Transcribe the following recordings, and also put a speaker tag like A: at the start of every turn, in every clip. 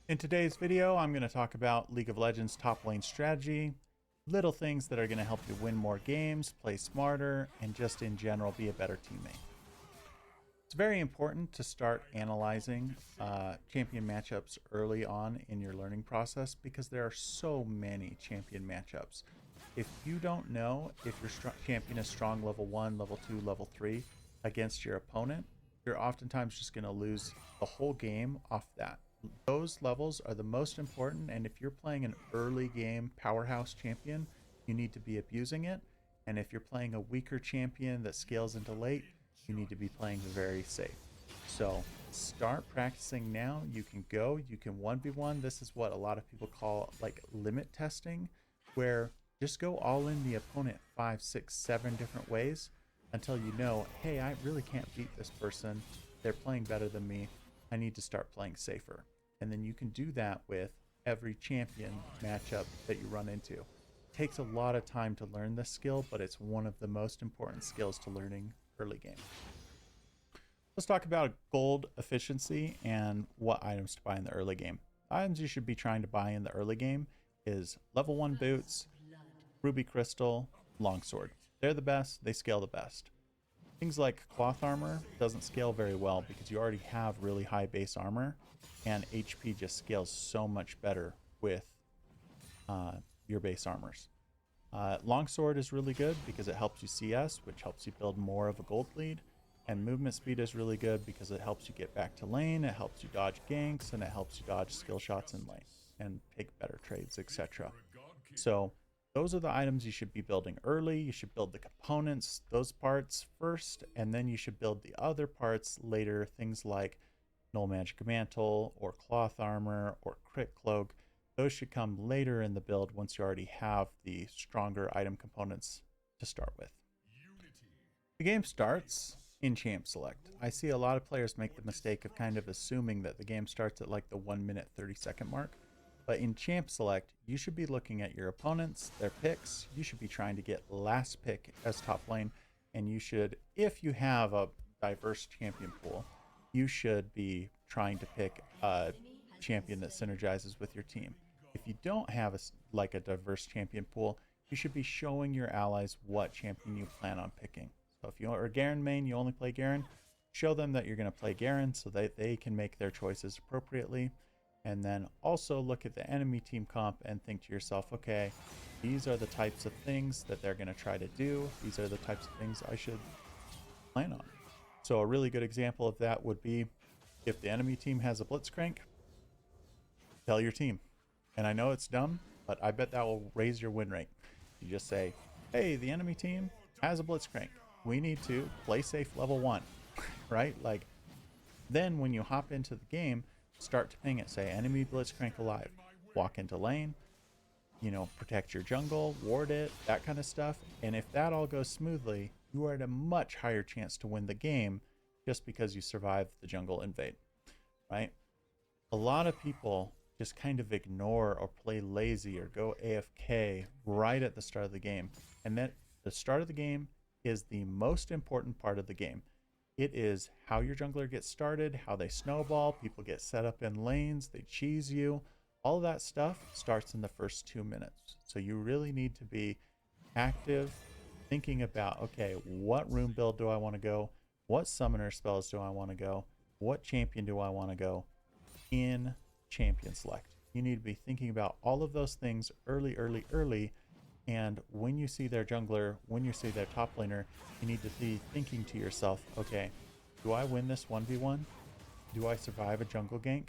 A: In today's video, I'm going to talk about League of Legends top lane strategy, little things that are going to help you win more games, play smarter, and just in general be a better teammate. It's very important to start analyzing champion matchups early on in your learning process because there are so many champion matchups. If you don't know if your champion is strong level 1, level 2, level 3 against your opponent, you're oftentimes just going to lose the whole game off that. Those levels are the most important, and if you're playing an early game powerhouse champion, you need to be abusing it. And if you're playing a weaker champion that scales into late, you need to be playing very safe. So start practicing now. You can 1v1. This is what a lot of people call like limit testing, where just go all in the opponent 5, 6, 7 different ways until you know, hey, I really can't beat this person. They're playing better than me. I need to start playing safer. And then you can do that with every champion matchup that you run into. It takes a lot of time to learn this skill, but it's one of the most important skills to learning early game. Let's talk about gold efficiency and what items to buy in the early game. Items you should be trying to buy in the early game is level 1 boots, ruby crystal, longsword. They're the best, they scale the best. Things like cloth armor doesn't scale very well because you already have really high base armor, and HP just scales so much better with your base armors. Longsword is really good because it helps you CS, which helps you build more of a gold lead, and movement speed is really good because it helps you get back to lane, it helps you dodge ganks, and it helps you dodge skill shots in lane and take better trades, etc. So those are the items you should be building early. You should build the components, those parts first, and then you should build the other parts later. Things like Null Magic Mantle or Cloth Armor or Crit Cloak. Those should come later in the build once you already have the stronger item components to start with. The game starts in Champ Select. I see a lot of players make the mistake of kind of assuming that the game starts at like the 1 minute 30-second mark. But in Champ Select, you should be looking at your opponents, their picks. You should be trying to get last pick as top lane. And you should, if you have a diverse champion pool, you should be trying to pick a champion that synergizes with your team. If you don't have a diverse champion pool, you should be showing your allies what champion you plan on picking. So if you are a Garen main, you only play Garen, show them that you're going to play Garen so that they can make their choices appropriately. And then also look at the enemy team comp and think to yourself, okay, these are the types of things that they're going to try to do. These are the types of things I should plan on. So a really good example of that would be if the enemy team has a Blitzcrank, tell your team. And I know it's dumb, but I bet that will raise your win rate. You just say, hey, the enemy team has a Blitzcrank. We need to play safe level 1, right? Like, then when you hop into the game, start to ping it, say enemy Blitzcrank alive, walk into lane, you know, protect your jungle, ward it, that kind of stuff. And if that all goes smoothly, you are at a much higher chance to win the game just because you survived the jungle invade, right? A lot of people just kind of ignore or play lazy or go AFK right at the start of the game. And that the start of the game is the most important part of the game. It is how your jungler gets started, how they snowball, people get set up in lanes, they cheese you. All of that stuff starts in the first 2 minutes. So you really need to be active, thinking about, okay, what room build do I want to go? What summoner spells do I want to go? What champion do I want to go in champion select? You need to be thinking about all of those things early. And when you see their jungler, when you see their top laner, you need to be thinking to yourself, okay, do I win this 1v1? Do I survive a jungle gank?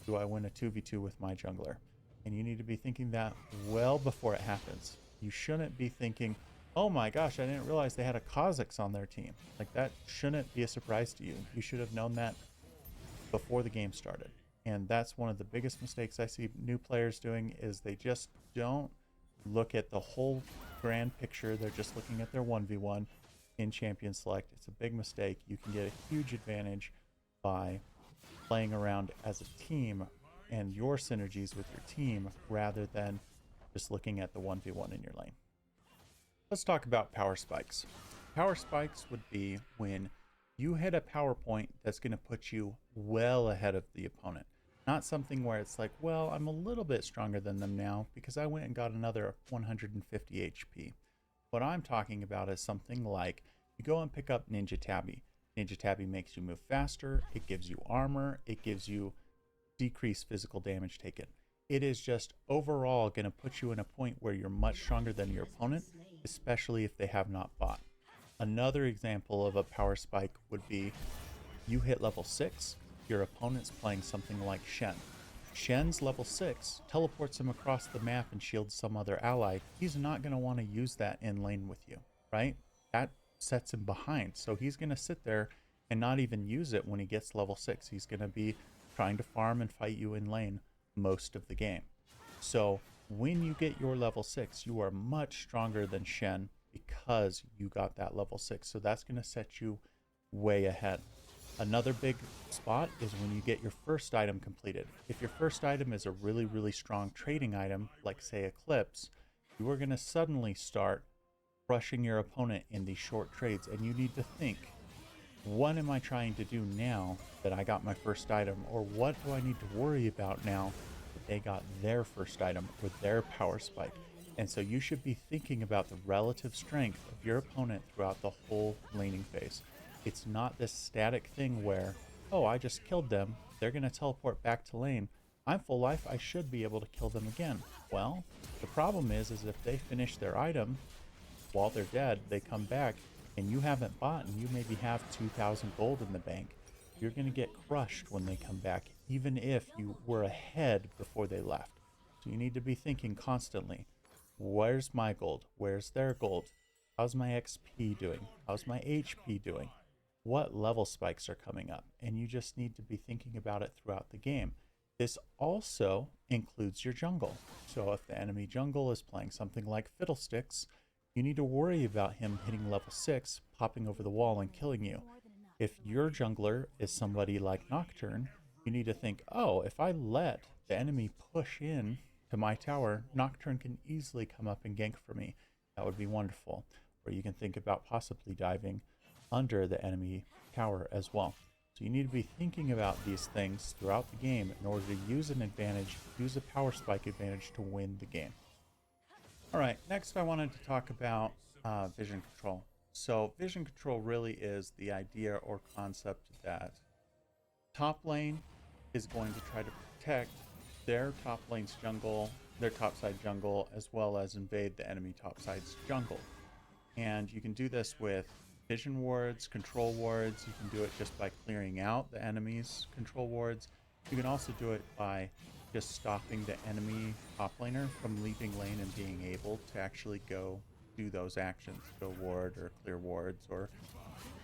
A: Do I win a 2v2 with my jungler? And you need to be thinking that well before it happens. You shouldn't be thinking, oh my gosh, I didn't realize they had a Kha'Zix on their team. Like, that shouldn't be a surprise to you. You should have known that before the game started. And that's one of the biggest mistakes I see new players doing, is they just don't look at the whole grand picture. They're just looking at their 1v1 in champion select. It's a big mistake. You can get a huge advantage by playing around as a team and your synergies with your team rather than just looking at the 1v1 in your lane. Let's talk about power spikes. Power spikes would be when you hit a power point that's going to put you well ahead of the opponent. Not something where it's like, well, I'm a little bit stronger than them now because I went and got another 150 HP. What I'm talking about is something like you go and pick up Ninja Tabby. Ninja Tabby makes you move faster, it gives you armor, it gives you decreased physical damage taken. It is just overall going to put you in a point where you're much stronger than your opponent, especially if they have not bought. Another example of a power spike would be you hit level 6, your opponent's playing something like Shen. Shen's level 6 teleports him across the map and shields some other ally. He's not going to want to use that in lane with you, right? That sets him behind. So he's going to sit there and not even use it when he gets level 6. He's going to be trying to farm and fight you in lane most of the game. So when you get your level 6, you are much stronger than Shen because you got that level 6. So that's going to set you way ahead. Another big spot is when you get your first item completed. If your first item is a really, really strong trading item, like say Eclipse, you are going to suddenly start crushing your opponent in these short trades, and you need to think, what am I trying to do now that I got my first item, or what do I need to worry about now that they got their first item or their power spike? And so you should be thinking about the relative strength of your opponent throughout the whole laning phase. It's not this static thing where, oh, I just killed them, they're going to teleport back to lane, I'm full life, I should be able to kill them again. Well, the problem is if they finish their item while they're dead, they come back and you haven't bought and you maybe have 2,000 gold in the bank, you're going to get crushed when they come back, even if you were ahead before they left. So you need to be thinking constantly, where's my gold? Where's their gold? How's my XP doing? How's my HP doing? What level spikes are coming up? And you just need to be thinking about it throughout the game. This also includes your jungle. So if the enemy jungle is playing something like Fiddlesticks, you need to worry about him hitting level 6, popping over the wall and killing you. If your jungler is somebody like Nocturne, you need to think, oh, if I let the enemy push in to my tower, Nocturne can easily come up and gank for me. That would be wonderful. Or you can think about possibly diving under the enemy tower as well. So you need to be thinking about these things throughout the game in order to use an advantage, use a power spike advantage to win the game. All right, next I wanted to talk about vision control. So vision control really is the idea or concept that top lane is going to try to protect their top lane's jungle, their topside jungle, as well as invade the enemy topside's jungle. And you can do this with vision wards, control wards. You can do it just by clearing out the enemy's control wards. You can also do it by just stopping the enemy top laner from leaving lane and being able to actually go do those actions, go ward or clear wards or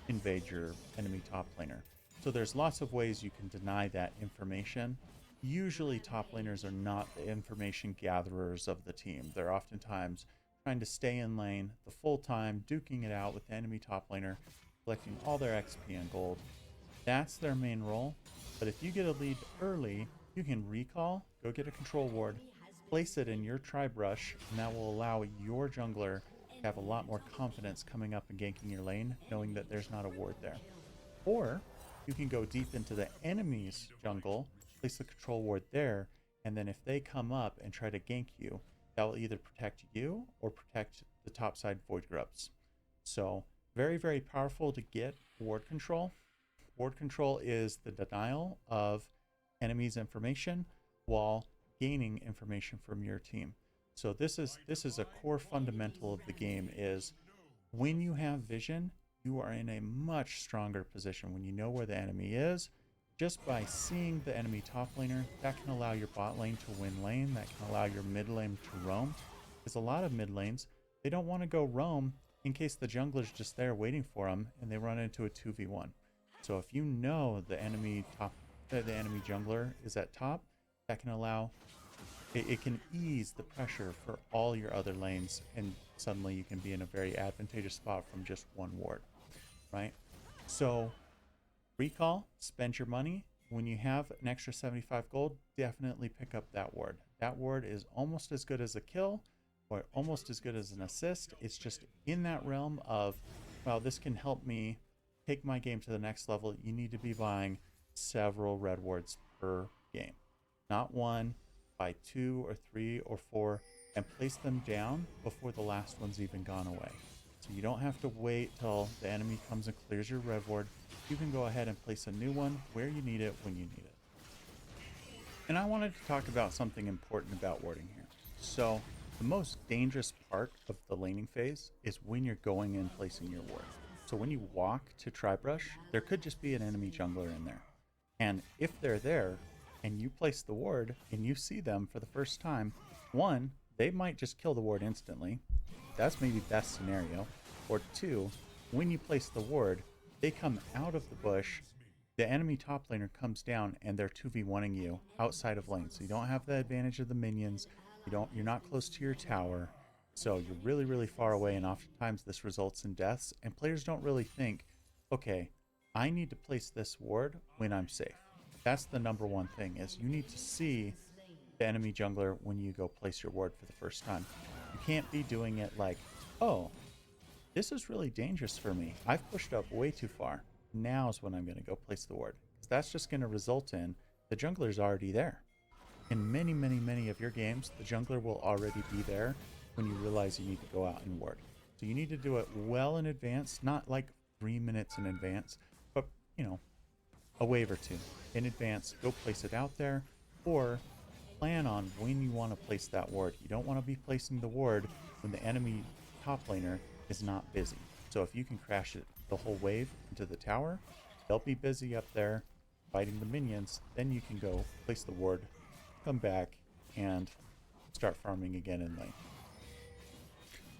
A: invade your enemy top laner. So there's lots of ways you can deny that information. Usually top laners are not the information gatherers of the team. They're oftentimes trying to stay in lane the full time, duking it out with the enemy top laner, collecting all their XP and gold. That's their main role. But if you get a lead early, you can recall, go get a control ward, place it in your tribe rush, and that will allow your jungler to have a lot more confidence coming up and ganking your lane, knowing that there's not a ward there. Or you can go deep into the enemy's jungle, place the control ward there, and then if they come up and try to gank you, that will either protect you or protect the topside void grubs. So very, very powerful to get ward control. Ward control is the denial of enemies' information while gaining information from your team. So this is a core fundamental of the game, is when you have vision, you are in a much stronger position. When you know where the enemy is, just by seeing the enemy top laner, that can allow your bot lane to win lane, that can allow your mid lane to roam. Because a lot of mid lanes, they don't want to go roam in case the jungler's just there waiting for them and they run into a 2v1. So if you know the enemy jungler is at top, that can allow, it can ease the pressure for all your other lanes, and suddenly you can be in a very advantageous spot from just one ward, right? So recall, spend your money. When you have an extra 75 gold, definitely pick up that ward. That ward is almost as good as a kill or almost as good as an assist. It's just in that realm of, well, this can help me take my game to the next level. You need to be buying several red wards per game. not one, buy 2 or 3 or 4, and place them down before the last one's even gone away. So you don't have to wait till the enemy comes and clears your rev ward. You can go ahead and place a new one where you need it when you need it. And I wanted to talk about something important about warding here. So the most dangerous part of the laning phase is when you're going and placing your ward. So when you walk to Tri-Brush, there could just be an enemy jungler in there. And if they're there and you place the ward and you see them for the first time, one, they might just kill the ward instantly. That's maybe best scenario. Or two, when you place the ward, they come out of the bush, the enemy top laner comes down and they're 2v1ing you outside of lane. So you don't have the advantage of the minions. You're not close to your tower. So you're really, really far away, and oftentimes this results in deaths. And players don't really think, okay, I need to place this ward when I'm safe. That's the number one thing, is you need to see the enemy jungler when you go place your ward for the first time. You can't be doing it like, oh, this is really dangerous for me. I've pushed up way too far. Now's when I'm going to go place the ward. Because that's just going to result in the jungler's already there. In many, many, many of your games, the jungler will already be there when you realize you need to go out and ward. So you need to do it well in advance, not like 3 minutes in advance, but, you know, a wave or two in advance. Go place it out there, or plan on when you want to place that ward. You don't want to be placing the ward when the enemy top laner is not busy. So if you can crash it the whole wave into the tower, they'll be busy up there fighting the minions. Then you can go place the ward, come back, and start farming again in lane.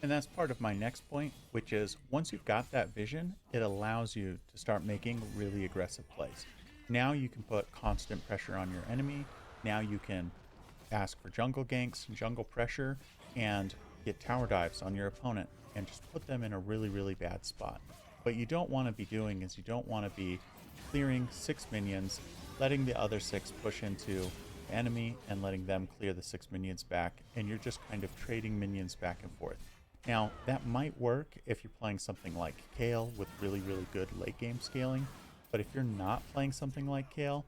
A: And that's part of my next point, which is once you've got that vision, it allows you to start making really aggressive plays. Now you can put constant pressure on your enemy. Now you can ask for jungle ganks, jungle pressure, and get tower dives on your opponent and just put them in a really, really bad spot. What you don't want to be doing is you don't want to be clearing 6 minions, letting the other 6 push into the enemy and letting them clear the 6 minions back, and you're just kind of trading minions back and forth. Now, that might work if you're playing something like Kale with really, really good late game scaling, but if you're not playing something like Kale,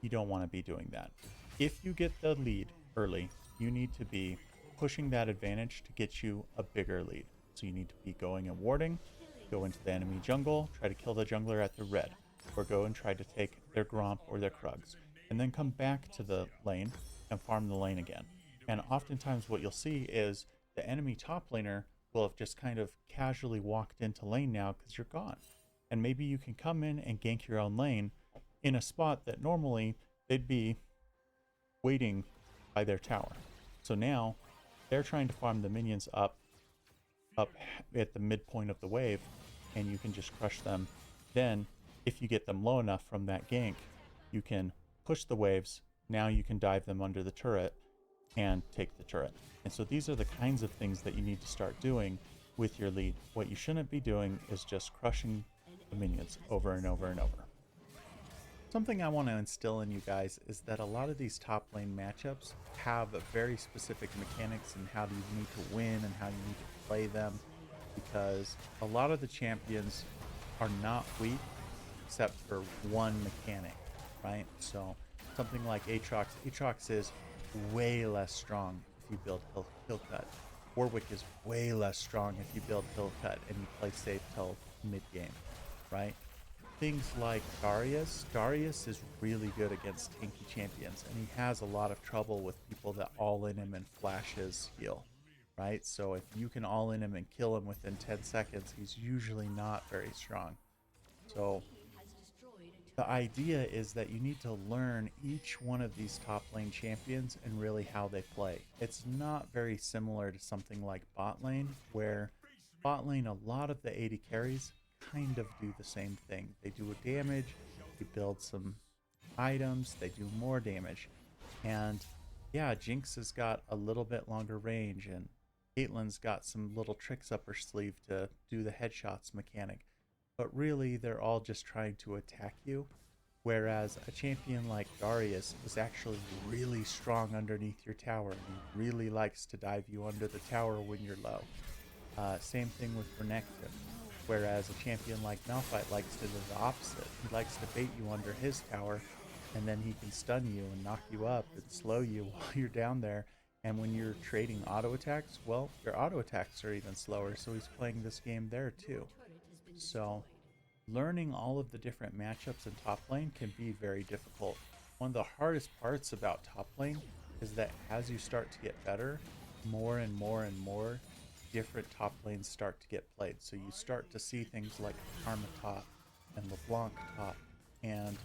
A: you don't want to be doing that. If you get the lead early, you need to be pushing that advantage to get you a bigger lead. So you need to be going and warding, go into the enemy jungle, try to kill the jungler at the red, or go and try to take their Gromp or their Krugs, and then come back to the lane and farm the lane again. And oftentimes what you'll see is the enemy top laner will have just kind of casually walked into lane now because you're gone. And maybe you can come in and gank your own lane in a spot that normally they'd be waiting by their tower. So now they're trying to farm the minions up at the midpoint of the wave, and you can just crush them. Then if you get them low enough from that gank, you can push the waves. Now you can dive them under the turret and take the turret. And so these are the kinds of things that you need to start doing with your lead. What you shouldn't be doing is just crushing the minions over and over and over. Something I want to instill in you guys is that a lot of these top lane matchups have very specific mechanics in how you need to win and how you need to play them, because a lot of the champions are not weak except for one mechanic, right? So something like Aatrox is way less strong if you build hill cut. Warwick is way less strong if you build hill cut and you play safe till mid game, right? Things like Darius is really good against tanky champions, and he has a lot of trouble with people that all in him and flash his heal, right? So if you can all in him and kill him within 10 seconds, he's usually not very strong. So the idea is that you need to learn each one of these top lane champions and really how they play. It's not very similar to something like bot lane, where bot lane, a lot of the AD carries kind of do the same thing. They do a damage, they build some items, they do more damage. And yeah, Jinx has got a little bit longer range, and Caitlyn's got some little tricks up her sleeve to do the headshots mechanic. But really, they're all just trying to attack you. Whereas a champion like Darius is actually really strong underneath your tower. He really likes to dive you under the tower when you're low. Same thing with Renekton. Whereas a champion like Malphite likes to do the opposite. He likes to bait you under his tower and then he can stun you and knock you up and slow you while you're down there. And when you're trading auto attacks, well, your auto attacks are even slower, so he's playing this game there too. So learning all of the different matchups in top lane can be very difficult. One of the hardest parts about top lane is that as you start to get better, more and more and more different top lanes start to get played. So you start to see things like Karma top and LeBlanc top and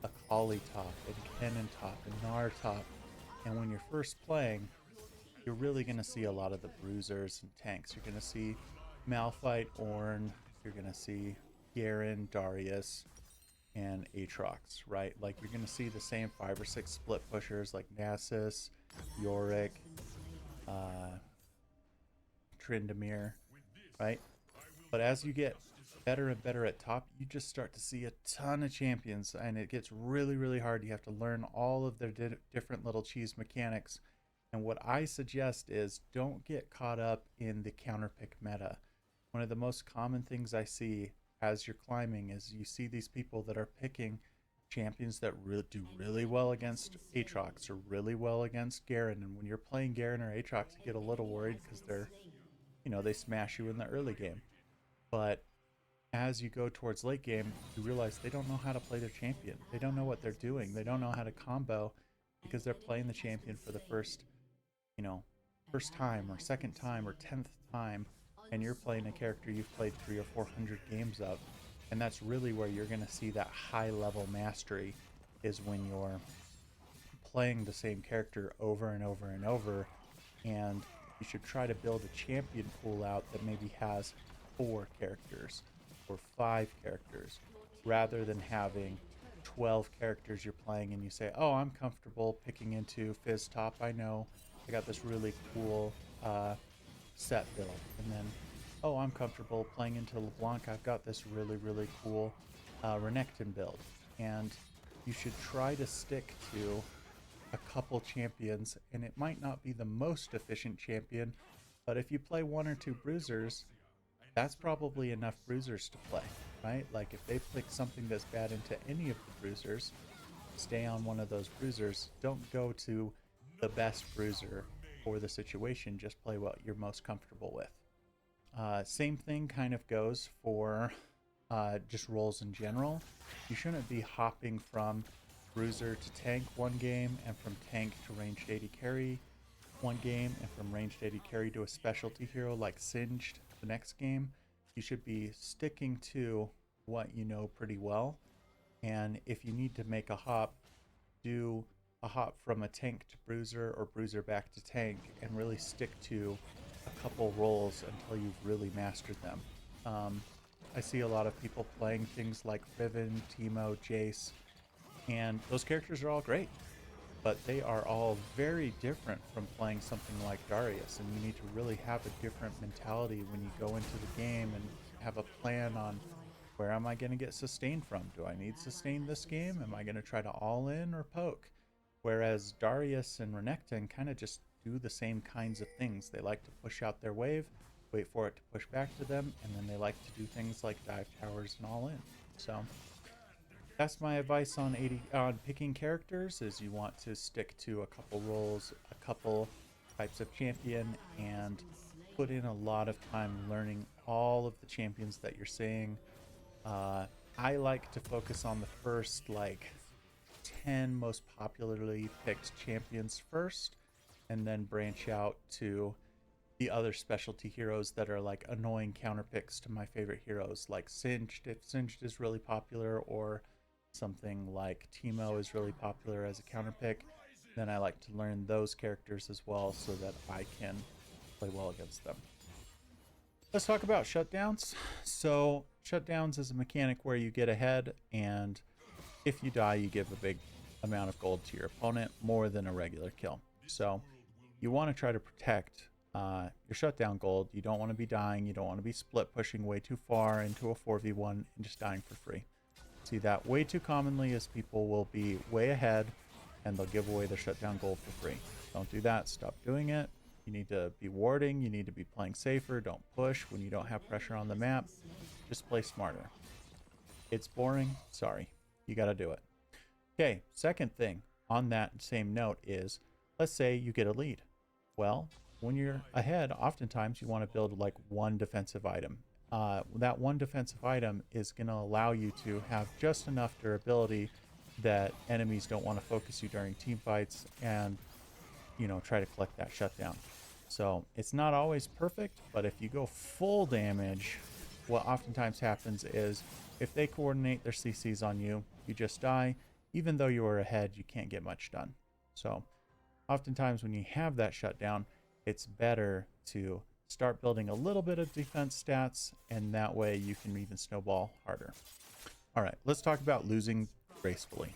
A: Akali top and Kennen top and Gnar top. And when you're first playing, you're really going to see a lot of the bruisers and tanks. You're going to see Malphite, Ornn, you're going to see Garen, Darius, and Aatrox, right? Like you're going to see the same 5 or 6 split pushers like Nasus, Yorick, Tryndamere, right? But as you get better and better at top, you just start to see a ton of champions, and it gets really, really hard. You have to learn all of their different little cheese mechanics. And what I suggest is don't get caught up in the counter pick meta. One of the most common things I see as you're climbing is you see these people that are picking champions that do really well against Aatrox or really well against Garen. And when you're playing Garen or Aatrox, you get a little worried because they're, they smash you in the early game. But as you go towards late game, you realize they don't know how to play their champion. They don't know what they're doing. They don't know how to combo because they're playing the champion for the first time or second time or 10th time, and you're playing a character you've played 300 or 400 games of. And that's really where you're going to see that high level mastery, is when you're playing the same character over and over and over. And you should try to build a champion pool out that maybe has 4 characters or 5 characters, rather than having 12 characters you're playing and you say, oh, I'm comfortable picking into Fizz top. I know I got this really cool set build. And then, oh, I'm comfortable playing into LeBlanc. I've got this really, really cool Renekton build. And you should try to stick to a couple champions, and it might not be the most efficient champion, but if you play 1 or 2 bruisers, that's probably enough bruisers to play, right? Like if they pick something that's bad into any of the bruisers, stay on one of those bruisers. Don't go to the best bruiser for the situation. Just play what you're most comfortable with. Same thing kind of goes for just roles in general. You shouldn't be hopping from bruiser to tank one game, and from tank to ranged AD carry one game, and from ranged AD carry to a specialty hero like Singed the next game. You should be sticking to what you know pretty well. And if you need to make a hop, do a hop from a tank to bruiser or bruiser back to tank, and really stick to a couple roles until you've really mastered them. I see a lot of people playing things like Riven, Teemo, Jace, and those characters are all great, but they are all very different from playing something like Darius, and you need to really have a different mentality when you go into the game and have a plan on, where am I going to get sustain from? Do I need sustain this game? Am I going to try to all in or poke? Whereas Darius and Renekton kind of just do the same kinds of things. They like to push out their wave, wait for it to push back to them, and then they like to do things like dive towers and all in. So that's my advice on picking characters, is you want to stick to a couple roles, a couple types of champion, and put in a lot of time learning all of the champions that you're seeing. I like to focus on the first 10 most popularly picked champions first, and then branch out to the other specialty heroes that are like annoying counter picks to my favorite heroes, like Singed, if Singed is really popular, or something like Teemo is really popular as a counter pick. Then I like to learn those characters as well so that I can play well against them. Let's talk about shutdowns. So shutdowns is a mechanic where you get ahead, and if you die, you give a big amount of gold to your opponent, more than a regular kill. So you want to try to protect your shutdown gold. You don't want to be dying. You don't want to be split pushing way too far into a 4v1 and just dying for free. See that way too commonly, as people will be way ahead and they'll give away their shutdown gold for free. Don't do that. Stop doing it. You need to be warding. You need to be playing safer. Don't push when you don't have pressure on the map. Just play smarter. It's boring. Sorry. You got to do it. Okay, second thing on that same note is, let's say you get a lead. Well, when you're ahead, oftentimes you want to build like one defensive item. That one defensive item is going to allow you to have just enough durability that enemies don't want to focus you during team fights and, you know, try to collect that shutdown. So it's not always perfect, but if you go full damage, what oftentimes happens is if they coordinate their CCs on you, you just die. Even though you are ahead, you can't get much done. So oftentimes when you have that shutdown, it's better to start building a little bit of defense stats, and that way you can even snowball harder. All right, let's talk about losing gracefully.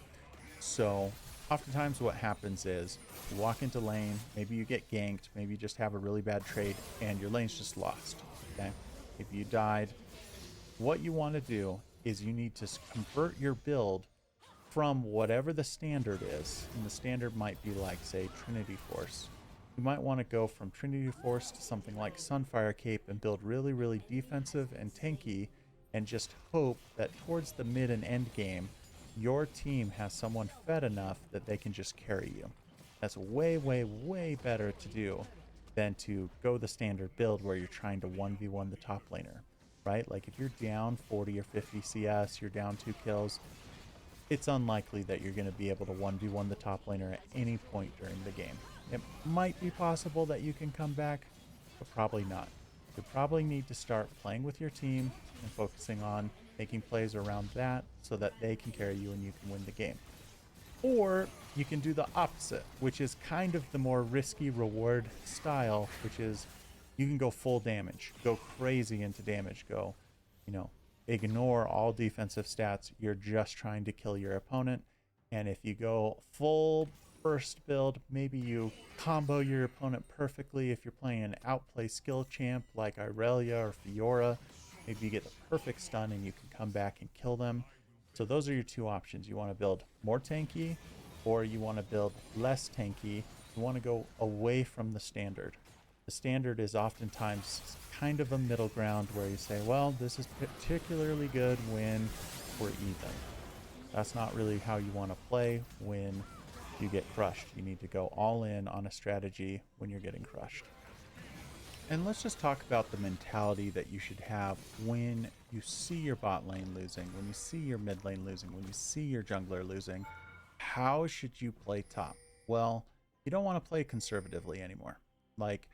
A: So oftentimes what happens is you walk into lane, maybe you get ganked, maybe you just have a really bad trade and your lane's just lost. Okay, if you died, what you want to do is you need to convert your build from whatever the standard is, and the standard might be like, say, Trinity Force. You might want to go from Trinity Force to something like Sunfire Cape and build really, really defensive and tanky, and just hope that towards the mid and end game, your team has someone fed enough that they can just carry you. That's way, way, way better to do than to go the standard build where you're trying to 1v1 the top laner, right? Like if you're down 40 or 50 CS, you're down 2 kills, it's unlikely that you're going to be able to 1v1 the top laner at any point during the game. It might be possible that you can come back, but probably not. You probably need to start playing with your team and focusing on making plays around that so that they can carry you and you can win the game. Or you can do the opposite, which is kind of the more risky reward style, which is you can go full damage, go crazy into damage, go, you know, ignore all defensive stats. You're just trying to kill your opponent. And if you go full burst build, maybe you combo your opponent perfectly. If you're playing an outplay skill champ like Irelia or Fiora, maybe you get the perfect stun and you can come back and kill them. So those are your two options. You want to build more tanky, or you want to build less tanky. You want to go away from the standard. The standard is oftentimes kind of a middle ground where you say, well, this is particularly good when we're even. That's not really how you want to play when you get crushed. You need to go all in on a strategy when you're getting crushed. And let's just talk about the mentality that you should have when you see your bot lane losing, when you see your mid lane losing, when you see your jungler losing. How should you play top? Well, you don't want to play conservatively anymore. Like,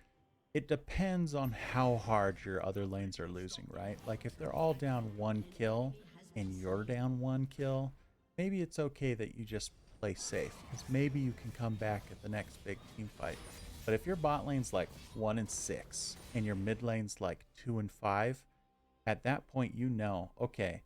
A: it depends on how hard your other lanes are losing, right? Like if they're all down 1 kill and you're down 1 kill, maybe it's okay that you just play safe, because maybe you can come back at the next big team fight. But if your bot lane's like 1-6 and your mid lane's like 2-5, at that point you know, okay,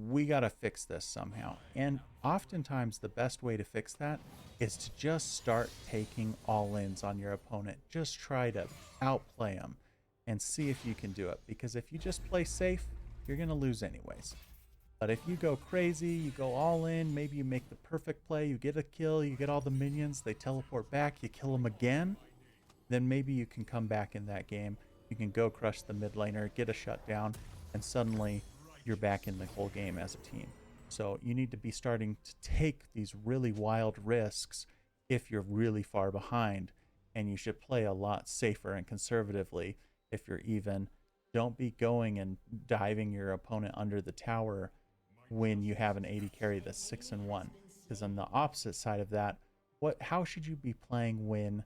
A: we got to fix this somehow. And oftentimes the best way to fix that is to just start taking all-ins on your opponent. Just try to outplay them and see if you can do it. Because if you just play safe, you're going to lose anyways. But if you go crazy, you go all in, maybe you make the perfect play, you get a kill, you get all the minions, they teleport back, you kill them again, then maybe you can come back in that game. You can go crush the mid laner, get a shutdown, and suddenly you're back in the whole game as a team. So you need to be starting to take these really wild risks if you're really far behind, and you should play a lot safer and conservatively if you're even. Don't be going and diving your opponent under the tower when you have an 80 carry that's 6-1. Because on the opposite side of that, how should you be playing when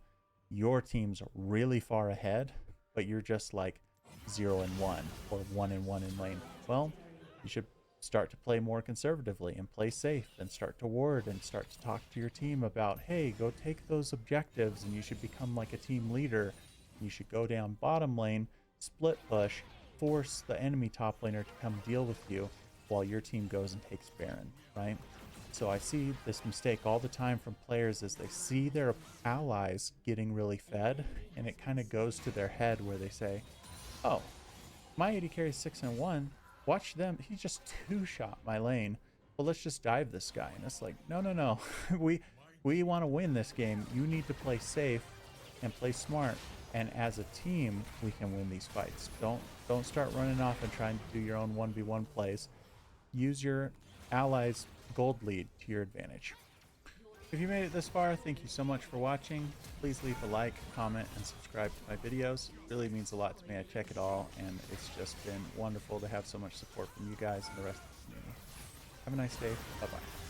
A: your team's really far ahead, but you're just like 0-1 or 1-1 in lane? Well, you should start to play more conservatively and play safe and start to ward and start to talk to your team about, hey, go take those objectives, and you should become like a team leader. You should go down bottom lane, split push, force the enemy top laner to come deal with you while your team goes and takes Baron, right? So I see this mistake all the time from players as they see their allies getting really fed, and it kind of goes to their head where they say, oh, my AD carry is 6-1, watch them, he just two-shot my lane, well, let's just dive this guy. And it's like, no. we want to win this game. You need to play safe and play smart, and as a team we can win these fights. Don't start running off and trying to do your own 1v1 plays. Use your allies' gold lead to your advantage. If you made it this far, thank you so much for watching. Please leave a like, comment, and subscribe to my videos. It really means a lot to me. I check it all, and it's just been wonderful to have so much support from you guys and the rest of the community. Have a nice day. Bye-bye.